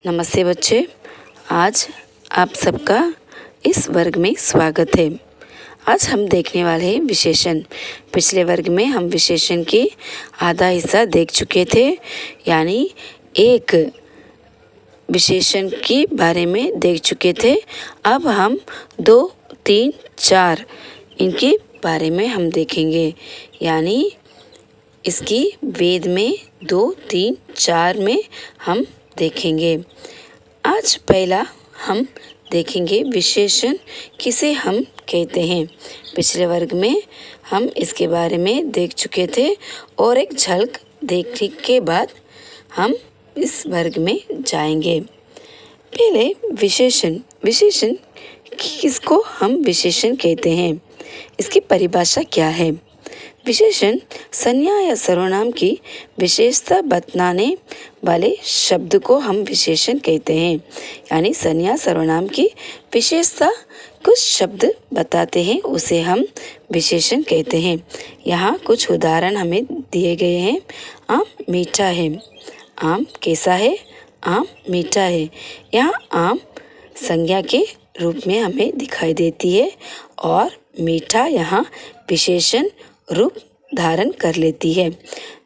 नमस्ते बच्चे, आज आप सबका इस वर्ग में स्वागत है। आज हम देखने वाले हैं विशेषण। पिछले वर्ग में हम विशेषण की आधा हिस्सा देख चुके थे, यानी एक विशेषण के बारे में देख चुके थे। अब हम 2, 3, 4 इनके बारे में हम देखेंगे, यानी इसकी वेद में 2, 3, 4 में हम देखेंगे। आज पहला हम देखेंगे विशेषण किसे हम कहते हैं। पिछले वर्ग में हम इसके बारे में देख चुके थे और एक झलक देखने के बाद हम इस वर्ग में जाएंगे। पहले विशेषण किसको हम विशेषण कहते हैं, इसकी परिभाषा क्या है। विशेषण संज्ञा या सर्वनाम की विशेषता बतलाने वाले शब्द को हम विशेषण कहते हैं। यानी संज्ञा सर्वनाम की विशेषता कुछ शब्द बताते हैं, उसे हम विशेषण कहते हैं। यहाँ कुछ उदाहरण हमें दिए गए हैं। आम मीठा है। आम कैसा है? आम मीठा है। यहाँ आम संज्ञा के रूप में हमें दिखाई देती है और मीठा यहाँ विशेषण रूप धारण कर लेती है।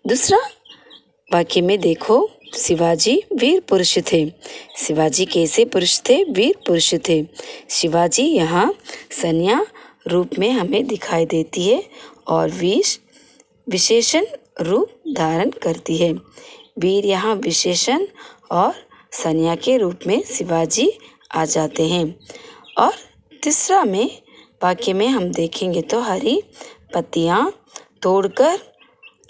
दूसरा वाक्य में देखो, शिवाजी वीर पुरुष थे। शिवाजी कैसे पुरुष थे? वीर पुरुष थे। शिवाजी यहाँ संज्ञा रूप में हमें दिखाई देती है और वीर विशेषण रूप धारण करती है। वीर यहाँ विशेषण और संज्ञा के रूप में शिवाजी आ जाते हैं। और तीसरा में वाक्य में हम देखेंगे तो हरी पत्तियां तोड़कर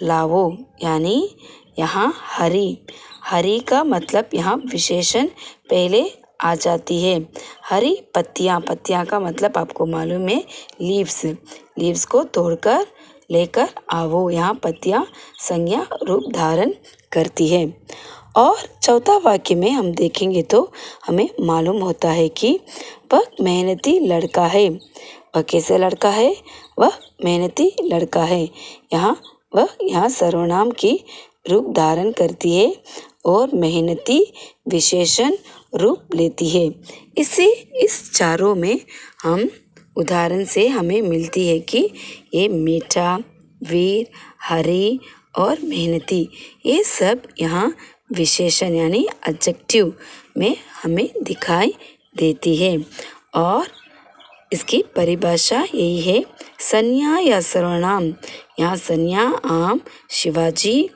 लाओ, यानी यहाँ हरी का मतलब यहाँ विशेषण पहले आ जाती है। हरी पत्तियां का मतलब आपको मालूम है लीव्स को तोड़कर लेकर आओ, यहाँ पत्तियां संज्ञा रूप धारण करती है। और चौथा वाक्य में हम देखेंगे तो हमें मालूम होता है कि वह मेहनती लड़का है। वह कैसे लड़का है? वह मेहनती लड़का है। यहाँ सर्वनाम की रूप धारण करती है और मेहनती विशेषण रूप लेती है। इस चारों में हम उदाहरण से हमें मिलती है कि ये मीठा, वीर, हरी और मेहनती, ये सब यहाँ विशेषण यानी एडजेक्टिव में हमें दिखाई देती है। और इसकी परिभाषा यही है, संज्ञा या सर्वनाम। यहाँ संज्ञा आम, शिवाजी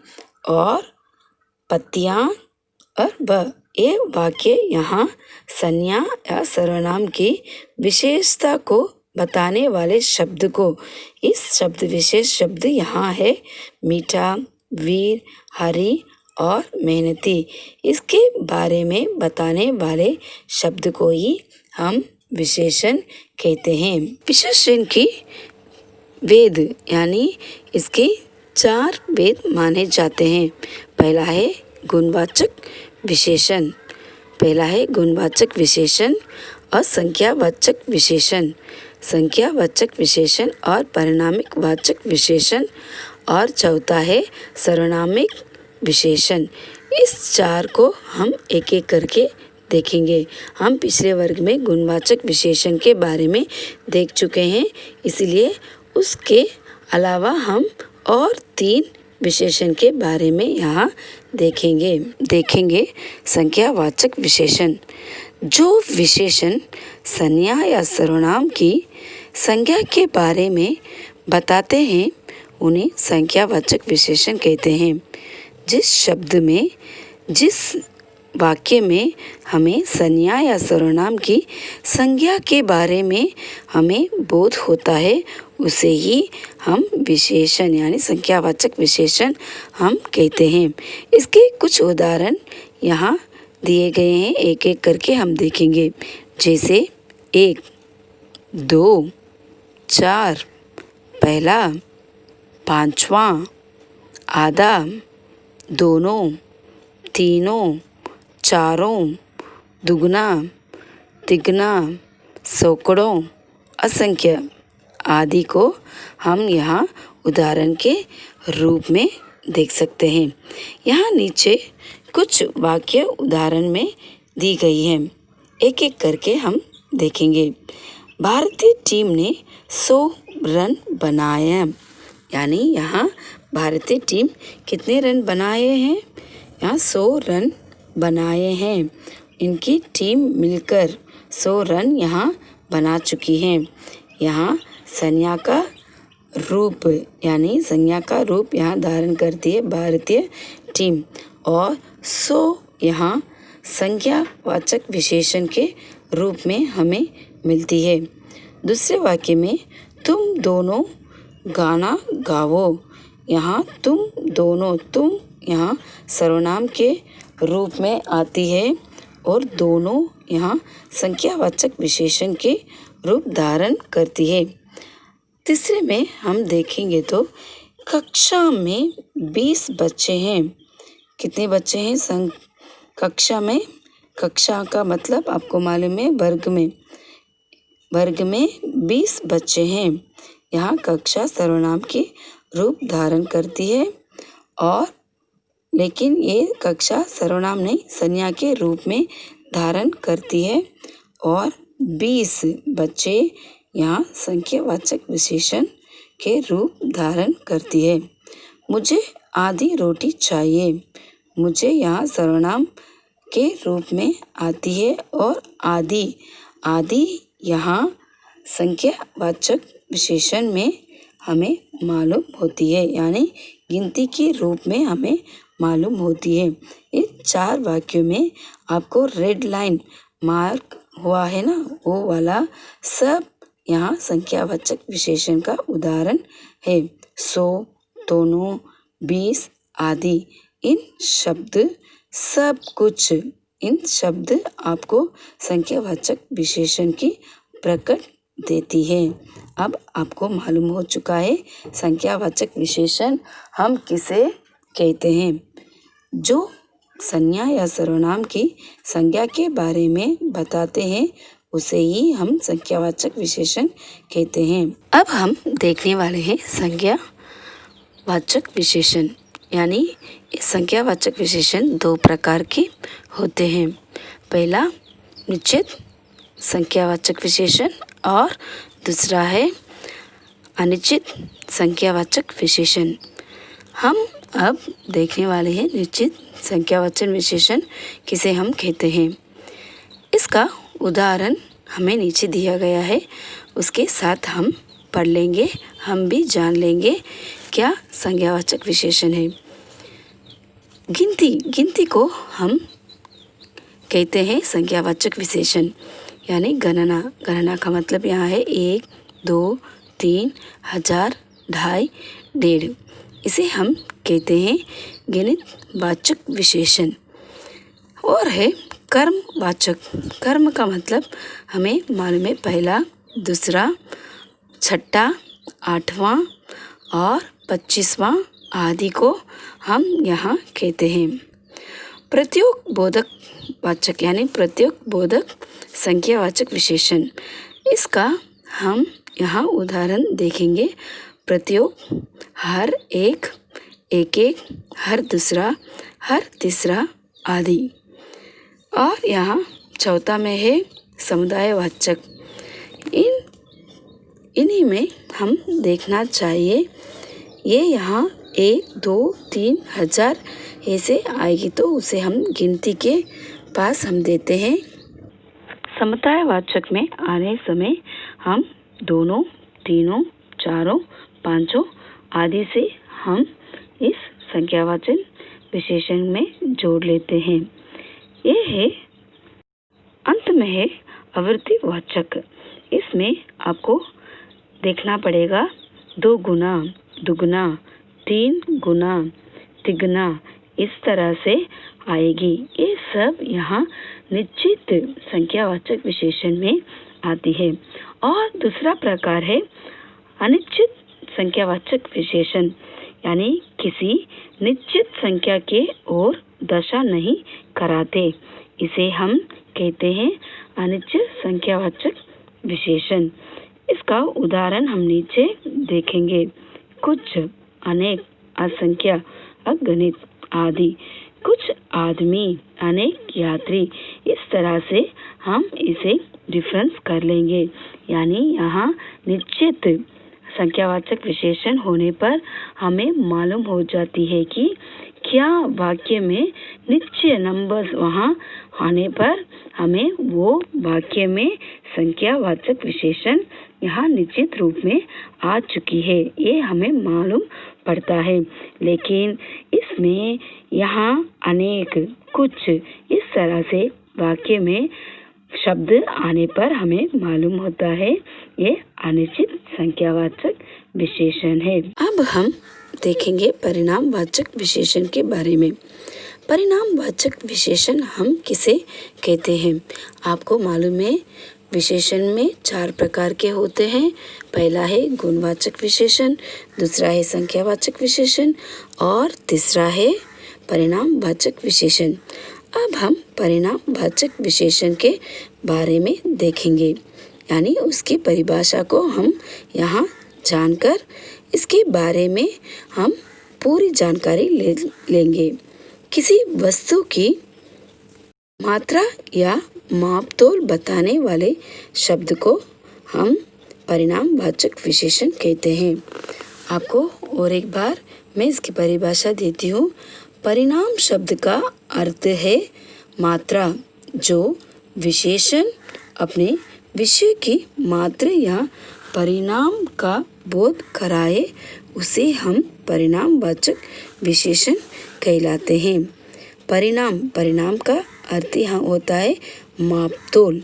और पत्तियां और वह, ये वाक्य यहाँ संज्ञा या सर्वनाम की विशेषता को बताने वाले शब्द को, इस शब्द विशेष शब्द यहाँ है मीठा, वीर, हरी और मेहनती, इसके बारे में बताने वाले शब्द को ही हम विशेषण कहते हैं। विशेषण की वेद यानी इसके 4 वेद माने जाते हैं। पहला है गुणवाचक विशेषण और संख्यावाचक विशेषण और परिणामिक वाचक विशेषण, और चौथा है सर्वनामिक विशेषण। इस 4 को हम एक एक करके देखेंगे। हम पिछले वर्ग में गुणवाचक विशेषण के बारे में देख चुके हैं, इसलिए उसके अलावा हम और 3 विशेषण के बारे में यहाँ देखेंगे। संख्यावाचक विशेषण, जो विशेषण संज्ञा या सर्वनाम की संज्ञा के बारे में बताते हैं उन्हें संख्यावाचक विशेषण कहते हैं। जिस वाक्य में हमें संज्ञा या सर्वनाम की संज्ञा के बारे में हमें बोध होता है, उसे ही हम विशेषण यानी संख्यावाचक विशेषण हम कहते हैं। इसके कुछ उदाहरण यहाँ दिए गए हैं, एक एक करके हम देखेंगे। जैसे 1, 2, 4, पहला, पांचवा, आधा, दोनों, तीनों, चारों, दुगना, तिगना, सैकड़ों, असंख्य आदि को हम यहाँ उदाहरण के रूप में देख सकते हैं। यहाँ नीचे कुछ वाक्य उदाहरण में दी गई है। एक एक करके हम देखेंगे। भारतीय टीम ने 100 रन बनाए हैं, यानी यहाँ भारतीय टीम कितने रन बनाए हैं? यहाँ 100 रन बनाए हैं। इनकी टीम मिलकर 100 रन यहाँ बना चुकी है। यहाँ संज्ञा का रूप यहाँ धारण करती है भारतीय टीम, और 100 यहाँ संज्ञावाचक विशेषण के रूप में हमें मिलती है। दूसरे वाक्य में तुम दोनों गाना गाओ, यहाँ तुम यहाँ सर्वनाम के रूप में आती है और दोनों यहाँ संख्यावाचक विशेषण के रूप धारण करती है। तीसरे में हम देखेंगे तो कक्षा में 20 बच्चे हैं। कितने बच्चे हैं कक्षा में? कक्षा का मतलब आपको मालूम है वर्ग में 20 बच्चे हैं। यहाँ कक्षा सर्वनाम के रूप धारण करती है, और लेकिन ये कक्षा सर्वनाम नहीं संज्ञा के रूप में धारण करती है, और 20 बच्चे यहाँ संख्यावाचक विशेषण के रूप धारण करती है। मुझे आधी रोटी चाहिए, मुझे यहाँ सर्वनाम के रूप में आती है, और आधी यहाँ संख्यावाचक विशेषण में हमें मालूम होती है, यानी गिनती के रूप में हमें मालूम होती है। इन 4 वाक्यों में आपको रेड लाइन मार्क हुआ है ना, वो वाला सब यहाँ संख्यावाचक विशेषण का उदाहरण है। 100, दोनों, 20, आदि। इन शब्द आपको संख्यावाचक विशेषण की प्रकट देती है। अब आपको मालूम हो चुका है संख्यावाचक विशेषण हम किसे कहते हैं। जो संज्ञा या सर्वनाम की संज्ञा के बारे में बताते हैं उसे ही हम संख्यावाचक विशेषण कहते हैं। अब हम देखने वाले हैं संज्ञावाचक विशेषण, यानी संख्यावाचक विशेषण 2 प्रकार के होते हैं। पहला निश्चित संख्यावाचक विशेषण और दूसरा है अनिश्चित संख्यावाचक विशेषण। हम अब देखने वाले हैं निश्चित संख्यावाचक विशेषण किसे हम कहते हैं। इसका उदाहरण हमें नीचे दिया गया है, उसके साथ हम पढ़ लेंगे, हम भी जान लेंगे क्या संज्ञावाचक विशेषण है। गिनती को हम कहते हैं संख्यावाचक विशेषण, यानी गणना का मतलब यहाँ है 1, 2, 3, 1000, 2.5, 1.5। इसे हम कहते हैं गिनतवाचक विशेषण। और है कर्मवाचक। कर्म का मतलब हमें मालूम है पहला, दूसरा, छठा, 8वां और 25वां आदि को हम यहाँ कहते हैं। प्रत्योग बोधक वाचक, यानी प्रत्योग बोधक संख्यावाचक विशेषण। इसका हम यहाँ उदाहरण देखेंगे। प्रत्योग हर एक, हर दूसरा, हर तीसरा आदि। और यहाँ चौथा में है समुदायवाचक। इन्हीं में हम देखना चाहिए, ये यहाँ 1, 2, 3, 1000 ऐसे आएगी तो उसे हम गिनती के पास हम देते हैं। समुदायवाचक में आने समय हम दोनों, तीनों, चारों, पांचों आदि से हम इस संख्यावाचक विशेषण में जोड़ लेते हैं। ये है अंत में है आवृत्तिवाचक। इसमें आपको देखना पड़ेगा 2 गुना, दुगना, 3 गुना, तिगुना, इस तरह से आएगी। ये सब यहाँ निश्चित संख्यावाचक विशेषण में आती है। और दूसरा प्रकार है अनिश्चित संख्यावाचक विशेषण, यानी किसी निश्चित संख्या के ओर दशा नहीं कराते, इसे हम कहते हैं अनिश्चित संख्यावाचक विशेषण। इसका उदाहरण हम नीचे देखेंगे। कुछ, अनेक, असंख्य, अगणित आदि। कुछ आदमी, अनेक यात्री, इस तरह से हम इसे डिफरेंस कर लेंगे। यानी यहाँ निश्चित संख्यावाचक विशेषण होने पर हमें मालूम हो जाती है कि क्या वाक्य में निश्चय नंबर्स वहाँ आने पर हमें वो वाक्य में संख्यावाचक विशेषण यहाँ निश्चित रूप में आ चुकी है, ये हमें मालूम पड़ता है। लेकिन इसमें यहाँ अनेक, कुछ, इस तरह से वाक्य में शब्द आने पर हमें मालूम होता है ये अनिश्चित संख्यावाचक विशेषण है। अब हम देखेंगे परिणामवाचक विशेषण के बारे में। परिणामवाचक विशेषण हम किसे कहते हैं? आपको मालूम है विशेषण में 4 प्रकार के होते हैं। पहला है गुणवाचक विशेषण, दूसरा है संख्यावाचक विशेषण और तीसरा है परिणामवाचक विशेषण। अब हम परिणामवाचक विशेषण के बारे में देखेंगे, यानी उसकी परिभाषा को हम यहाँ जानकर इसके बारे में हम पूरी जानकारी लेंगे। किसी वस्तु की मात्रा या मापतोल बताने वाले शब्द को हम परिणामवाचक विशेषण कहते हैं। आपको और एक बार मैं इसकी परिभाषा देती हूँ। परिणाम शब्द का अर्थ है मात्रा। जो विशेषण अपने विषय की मात्रा या परिणाम का बोध कराए उसे हम परिणामवाचक विशेषण कहलाते हैं। परिणाम का अर्थ यहाँ होता है मापतोल।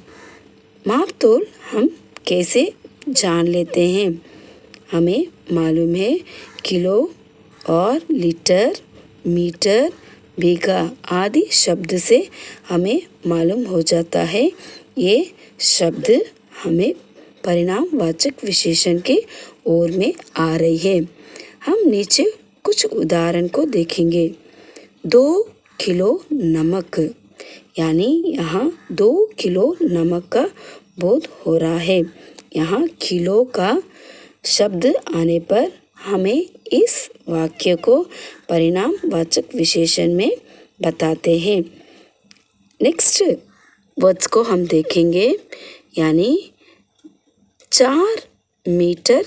मापतोल हम कैसे जान लेते हैं? हमें मालूम है किलो और लीटर, मीटर, बीघा आदि शब्द से हमें मालूम हो जाता है ये शब्द हमें परिणामवाचक विशेषण के ओर में आ रही है। हम नीचे कुछ उदाहरण को देखेंगे। 2 किलो नमक, यानी यहाँ 2 किलो नमक का बोध हो रहा है। यहाँ किलो का शब्द आने पर हमें इस वाक्य को परिणामवाचक विशेषण में बताते हैं। नेक्स्ट वर्ड्स को हम देखेंगे, यानी 4 मीटर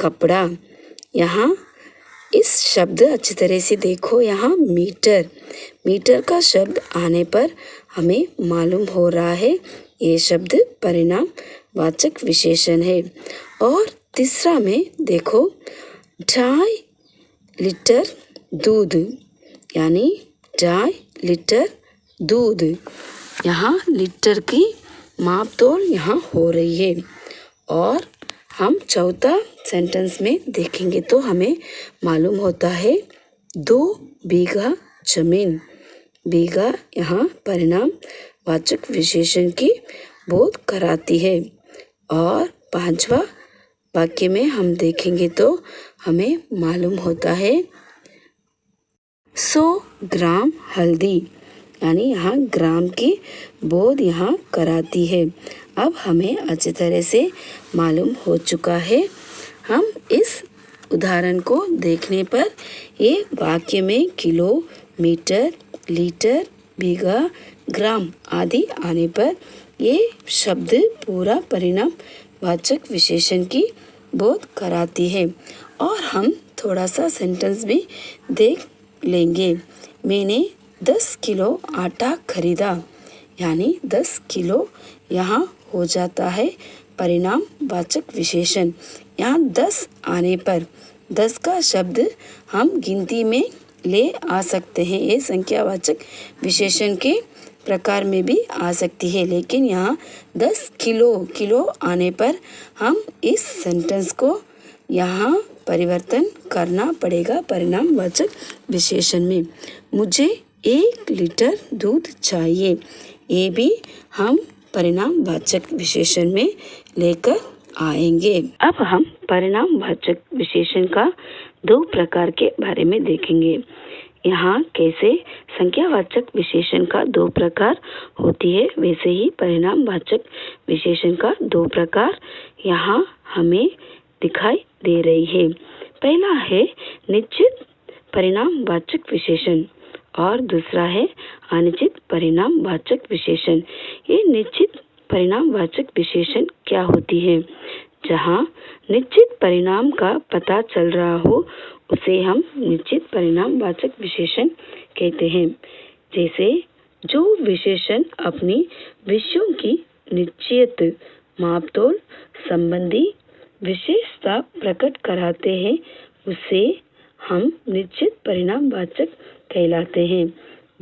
कपड़ा। यहाँ इस शब्द अच्छी तरह से देखो, यहाँ मीटर का शब्द आने पर हमें मालूम हो रहा है ये शब्द परिणामवाचक विशेषण है। और तीसरा में देखो 2.5 लीटर दूध, यानी 2.5 लीटर दूध। यहाँ लीटर की मापतोल यहाँ हो रही है। और हम चौथा सेंटेंस में देखेंगे तो हमें मालूम होता है 2 बीघा जमीन। बीघा यहाँ परिणामवाचक विशेषण की बोध कराती है। और 5वां वाक्य में हम देखेंगे तो हमें मालूम होता है 100 ग्राम हल्दी, यानी यहाँ ग्राम की बोध यहाँ कराती है। अब हमें अच्छी तरह से मालूम हो चुका है। हम इस उदाहरण को देखने पर ये वाक्य में किलो, मीटर, लीटर, बीघा, ग्राम आदि आने पर ये शब्द पूरा परिणामवाचक विशेषण की बोध कराती है। और हम थोड़ा सा सेंटेंस भी देख लेंगे। मैंने 10 किलो आटा खरीदा, यानी 10 किलो यहाँ हो जाता है परिणामवाचक विशेषण। यहाँ 10 आने पर 10 का शब्द हम गिनती में ले आ सकते हैं। ये संख्यावाचक विशेषण के प्रकार में भी आ सकती है। लेकिन यहाँ 10 किलो आने पर हम इस सेंटेंस को यहाँ परिवर्तन करना पड़ेगा परिणामवाचक विशेषण में। मुझे 1 लीटर दूध चाहिए, ये भी हम परिणामवाचक विशेषण में लेकर आएंगे। अब हम परिणामवाचक विशेषण का 2 प्रकार के बारे में देखेंगे। यहाँ कैसे संख्यावाचक विशेषण का 2 प्रकार होती है, वैसे ही परिणामवाचक विशेषण का 2 प्रकार यहाँ हमें दिखाई दे रही है। पहला है निश्चित परिणामवाचक विशेषण और दूसरा है अनिश्चित परिणामवाचक विशेषण। ये निश्चित परिणामवाचक विशेषण क्या होती है? जहाँ निश्चित परिणाम का पता चल रहा हो उसे हम निश्चित परिणामवाचक विशेषण कहते हैं। जैसे जो विशेषण अपनी विषयों की निश्चित मापतोल संबंधी विशेषता प्रकट कराते हैं उसे हम निश्चित परिणामवाचक कहलाते हैं।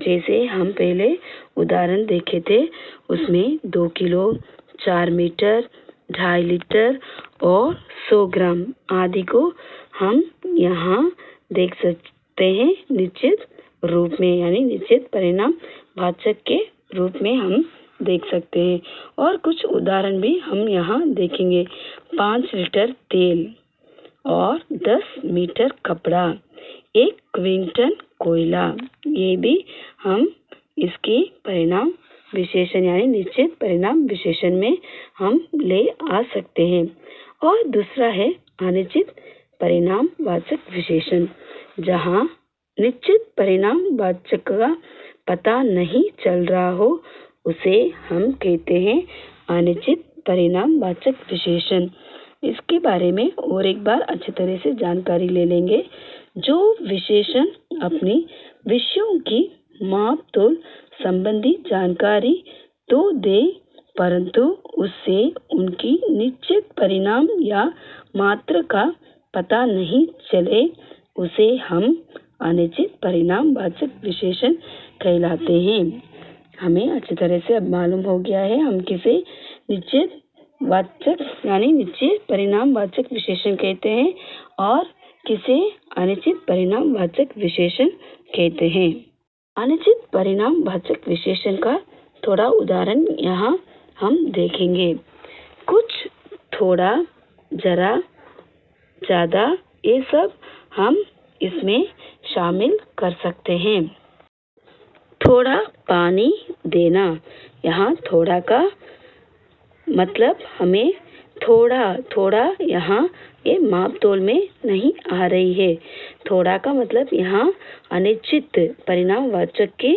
जैसे हम पहले उदाहरण देखे थे उसमें 2 किलो, 4 मीटर, 2.5 लीटर और 100 ग्राम आदि को हम यहाँ देख सकते हैं निश्चित रूप में, यानी निश्चित परिणामवाचक के रूप में हम देख सकते हैं। और कुछ उदाहरण भी हम यहाँ देखेंगे। 5 लीटर तेल और 10 मीटर कपड़ा, 1 क्विंटल कोयला, ये भी हम इसकी परिणाम विशेषण यानी निश्चित परिणाम विशेषण में हम ले आ सकते हैं। और दूसरा है अनिश्चित परिणामवाचक विशेषण। जहाँ निश्चित परिणामवाचक का पता नहीं चल रहा हो उसे हम कहते हैं अनिश्चित परिणामवाचक विशेषण। इसके बारे में और एक बार अच्छी तरह से जानकारी ले लेंगे। जो विशेषण अपनी विषयों की मापतोल संबंधी जानकारी तो दे परंतु उससे उनकी निश्चित परिणाम या मात्रा का पता नहीं चले उसे हम अनिश्चित परिणामवाचक विशेषण कहलाते हैं। हमें अच्छी तरह से अब मालूम हो गया है हम किसे निश्चित वाचक यानी निश्चित परिणामवाचक विशेषण कहते हैं और किसे अनिश्चित परिणामवाचक विशेषण कहते हैं। अनिश्चित परिणामवाचक विशेषण का थोड़ा उदाहरण यहाँ हम देखेंगे। कुछ, थोड़ा, जरा, ज़्यादा, ये सब हम इसमें शामिल कर सकते हैं। थोड़ा पानी देना, यहाँ थोड़ा का मतलब हमें थोड़ा यहाँ ये मापतोल में नहीं आ रही है। थोड़ा का मतलब यहाँ अनिश्चित परिणामवाचक के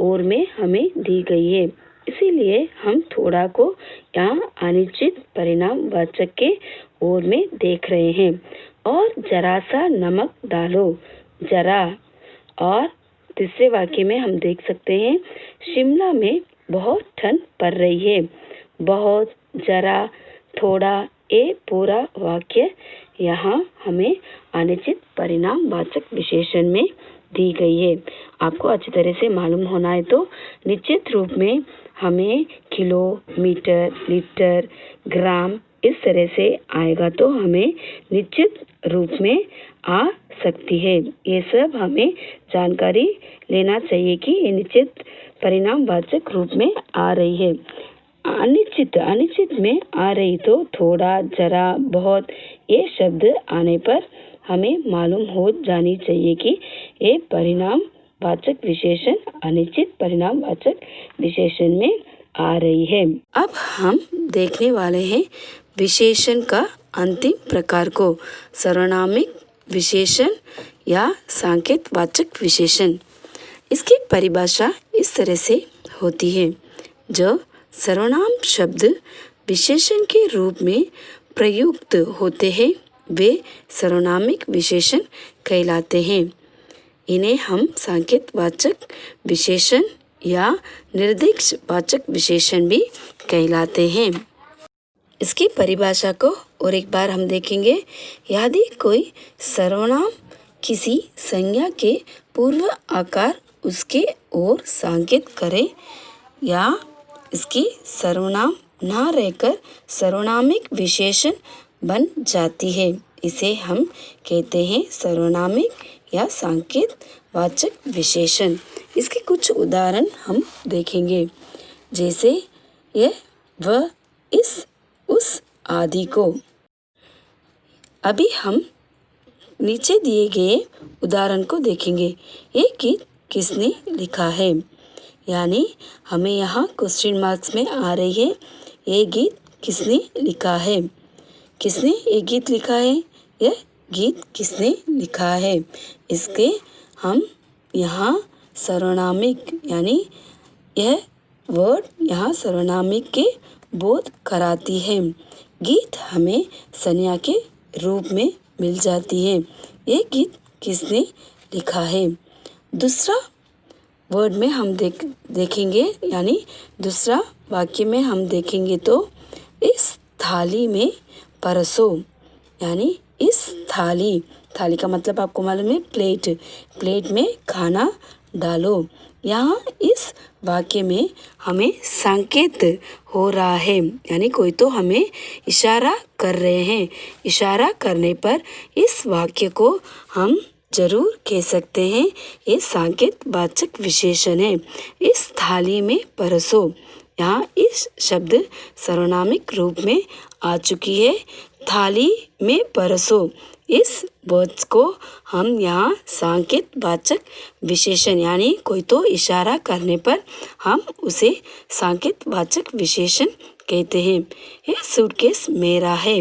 ओर में हमें दी गई है, इसीलिए हम थोड़ा को यहाँ अनिश्चित परिणामवाचक के ओर में देख रहे हैं। और जरा सा नमक डालो, जरा। और तीसरे वाक्य में हम देख सकते हैं शिमला में बहुत ठंड पड़ रही है। बहुत, जरा, थोड़ा, ये पूरा वाक्य यहाँ हमें अनिश्चित परिणामवाचक विशेषण में दी गई है। आपको अच्छी तरह से मालूम होना है तो निश्चित रूप में हमें किलो, मीटर, लीटर, ग्राम इस तरह से आएगा तो हमें निश्चित रूप में आ सकती है। ये सब हमें जानकारी लेना चाहिए कि ये निश्चित परिणामवाचक रूप में आ रही है। अनिश्चित में आ रही तो थोड़ा, जरा, बहुत ये शब्द आने पर हमें मालूम हो जानी चाहिए कि ये परिणामवाचक विशेषण अनिश्चित परिणामवाचक विशेषण में आ रही है। अब हम देखने वाले हैं विशेषण का अंतिम प्रकार को, सर्वनामिक विशेषण या सांकेतवाचक विशेषण। इसकी परिभाषा इस तरह से होती है। जो सर्वनाम शब्द विशेषण के रूप में प्रयुक्त होते हैं वे सर्वनामिक विशेषण कहलाते हैं। इन्हें हम सांकेतवाचक विशेषण या निर्देशवाचक विशेषण भी कहलाते हैं। इसकी परिभाषा को और एक बार हम देखेंगे। यदि कोई सर्वनाम किसी संज्ञा के पूर्व आकार उसके ओर संकेत करे या इसकी सर्वनाम न रहकर सर्वनामिक विशेषण बन जाती है, इसे हम कहते हैं सर्वनामिक या सांकेतवाचक विशेषण। इसके कुछ उदाहरण हम देखेंगे, जैसे यह, वह, इस, उस आदि को। अभी हम नीचे दिए गए उदाहरण को देखेंगे। ये गीत किसने लिखा है, यानी हमें यहाँ क्वेश्चन मार्क्स में आ रही है ये गीत किसने लिखा है। किसने ये गीत लिखा है, यह गीत किसने लिखा है। इसके हम यहाँ सर्वनामिक यानी यह वर्ड यहाँ सर्वनामिक के बोध कराती है। गीत हमें संज्ञा के रूप में मिल जाती है। ये गीत किसने लिखा है? दूसरा वर्ड में हम देखेंगे यानी दूसरा वाक्य में हम देखेंगे तो इस थाली में परसो यानी इस थाली का मतलब आपको मालूम है प्लेट में खाना डालो। यहाँ इस वाक्य में हमें संकेत हो रहा है यानी कोई तो हमें इशारा कर रहे हैं। इशारा करने पर इस वाक्य को हम जरूर कह सकते हैं ये संकेत वाचक विशेषण है। इस थाली में परसो, यहाँ इस शब्द सर्वनामिक रूप में आ चुकी है। थाली में परसो इस वर्ड्स को हम यहाँ संकेत वाचक विशेषण यानी कोई तो इशारा करने पर हम उसे संकेत वाचक विशेषण कहते हैं। यह सूटकेस मेरा है,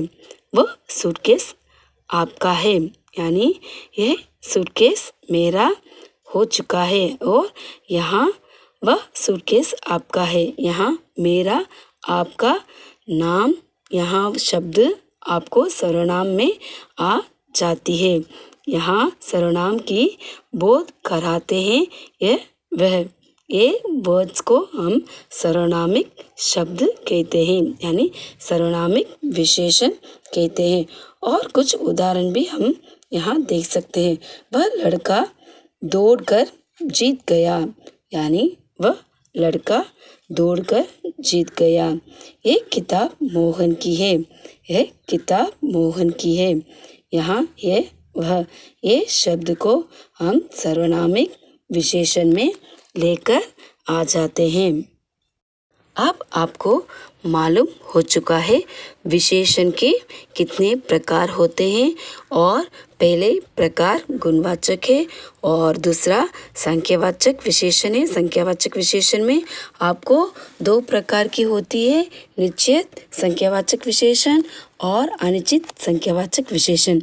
वह सूटकेस आपका है यानी यह सूटकेस मेरा हो चुका है और यहाँ वह सूटकेस आपका है। यहाँ मेरा, आपका, नाम, यहाँ शब्द आपको सर्वनाम में आ जाती है। यहाँ सर्वनाम की बोध कराते हैं ये वर्ड्स को हम सर्वनामिक शब्द कहते हैं यानी सर्वनामिक विशेषण कहते हैं। और कुछ उदाहरण भी हम यहाँ देख सकते हैं। वह लड़का दौड़कर जीत गया यानी वह लड़का दौड़कर जीत गया। ये किताब मोहन की है, यह किताब मोहन की है। यहाँ ये शब्द को हम सर्वनामिक विशेषण में लेकर आ जाते हैं। अब आपको मालूम हो चुका है विशेषण के कितने प्रकार होते हैं और पहले प्रकार गुणवाचक है और दूसरा संख्यावाचक विशेषण है। संख्यावाचक विशेषण में आपको 2 प्रकार की होती है, निश्चित संख्यावाचक विशेषण और अनिश्चित संख्यावाचक विशेषण।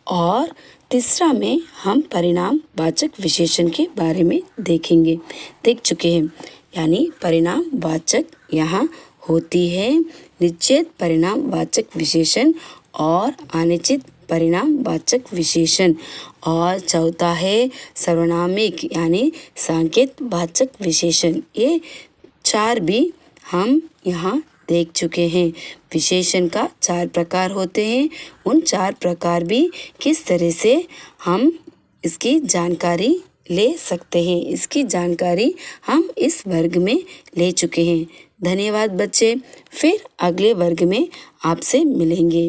और तीसरा में हम परिणाम वाचक विशेषण के बारे में देख चुके हैं यानी परिणाम वाचक यहाँ होती है निश्चित परिणाम वाचक विशेषण और अनिश्चित परिणाम वाचक विशेषण। और चौथा है सर्वनामिक यानी संकेत वाचक विशेषण। ये 4 भी हम यहाँ देख चुके हैं। विशेषण का 4 प्रकार होते हैं। उन 4 प्रकार भी किस तरह से हम इसकी जानकारी ले सकते हैं, इसकी जानकारी हम इस वर्ग में ले चुके हैं। धन्यवाद बच्चे, फिर अगले वर्ग में आपसे मिलेंगे।